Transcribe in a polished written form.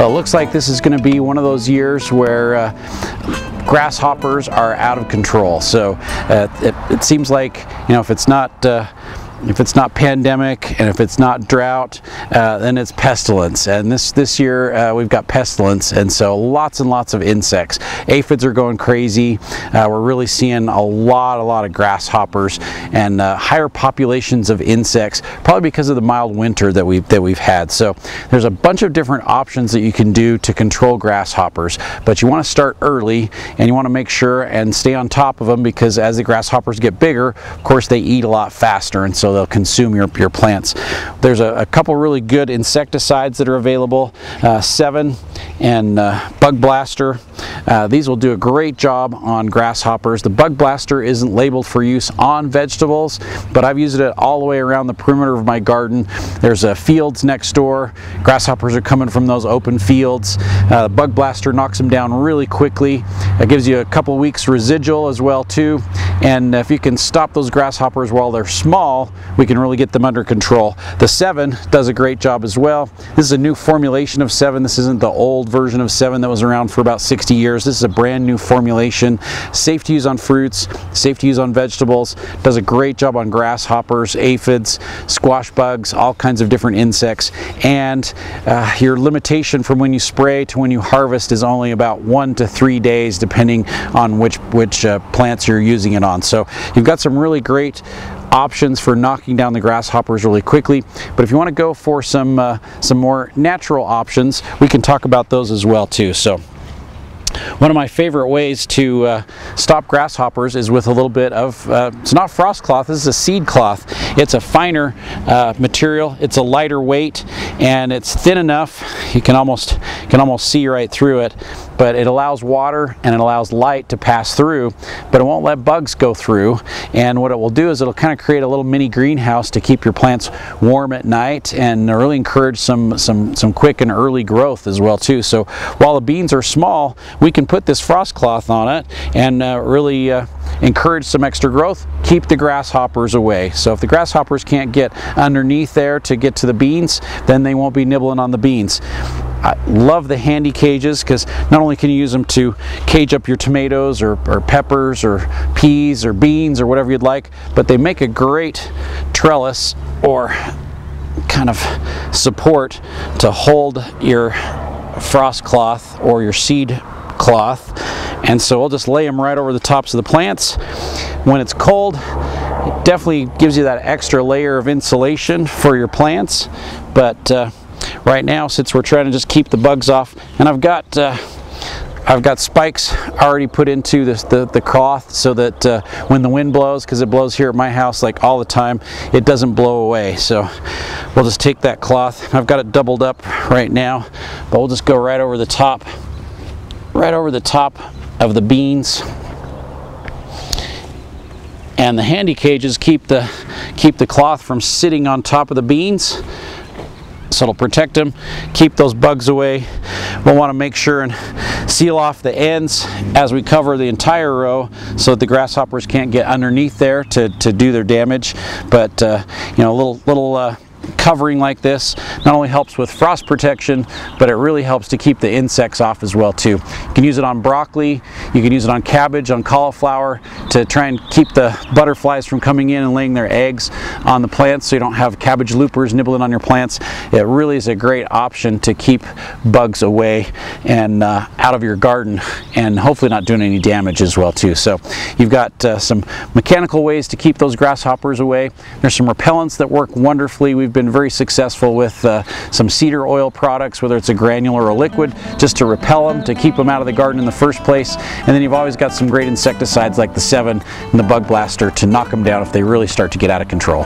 Well, it looks like this is going to be one of those years where grasshoppers are out of control. So it seems like, you know, if it's not pandemic and if it's not drought, then it's pestilence. And this year we've got pestilence, and so lots and lots of insects. Aphids are going crazy. We're really seeing a lot of grasshoppers and higher populations of insects, probably because of the mild winter that we've had. So there's a bunch of different options that you can do to control grasshoppers, but you want to start early and you want to make sure and stay on top of them, because as the grasshoppers get bigger, of course they eat a lot faster, and so they'll consume your plants. There's a couple really good insecticides that are available, 7 and Bug Blaster. These will do a great job on grasshoppers. The Bug Blaster isn't labeled for use on vegetables, but I've used it all the way around the perimeter of my garden. There's fields next door. Grasshoppers are coming from those open fields. Bug Blaster knocks them down really quickly. It gives you a couple weeks residual as well too, and if you can stop those grasshoppers while they're small, we can really get them under control. The 7 does a great job as well. This is a new formulation of 7. This isn't the old version of 7 that was around for about 60 years. This is a brand new formulation. Safe to use on fruits, safe to use on vegetables. Does a great job on grasshoppers, aphids, squash bugs, all kinds of different insects. And your limitation from when you spray to when you harvest is only about 1 to 3 days, depending on which plants you're using it on. So you've got some really great options for knocking down the grasshoppers really quickly. But if you want to go for some more natural options, we can talk about those as well too. So one of my favorite ways to stop grasshoppers is with a little bit of, it's not frost cloth, this is a seed cloth. It's a finer material, it's a lighter weight, and it's thin enough you can almost see right through it, but it allows water and it allows light to pass through, but it won't let bugs go through. And what it will do is it'll kind of create a little mini greenhouse to keep your plants warm at night and really encourage some quick and early growth as well too. So while the beans are small, we can put this frost cloth on it and really encourage some extra growth, keep the grasshoppers away. So if the grasshoppers can't get underneath there to get to the beans, then they won't be nibbling on the beans. I love the handy cages, because not only can you use them to cage up your tomatoes or peppers or peas or beans or whatever you'd like, but they make a great trellis or kind of support to hold your frost cloth or your seed cloth. And so we'll just lay them right over the tops of the plants. When it's cold, it definitely gives you that extra layer of insulation for your plants. But right now, since we're trying to just keep the bugs off, and I've got spikes already put into the cloth so that when the wind blows, because it blows here at my house like all the time, it doesn't blow away. So we'll just take that cloth. I've got it doubled up right now, but we'll just go right over the top of the beans. And the handy cages keep the cloth from sitting on top of the beans, so it'll protect them, keep those bugs away. We'll want to make sure and seal off the ends as we cover the entire row so that the grasshoppers can't get underneath there to do their damage. But you know, a little covering like this not only helps with frost protection, but it really helps to keep the insects off as well too. You can use it on broccoli, you can use it on cabbage, on cauliflower, to try and keep the butterflies from coming in and laying their eggs on the plants, so you don't have cabbage loopers nibbling on your plants. It really is a great option to keep bugs away and out of your garden, and hopefully not doing any damage as well too. So you've got some mechanical ways to keep those grasshoppers away. There's some repellents that work wonderfully. We've been very successful with some cedar oil products, whether it's a granular or liquid, just to repel them, to keep them out of the garden in the first place. And then you've always got some great insecticides like the 7 and the Bug Blaster to knock them down if they really start to get out of control.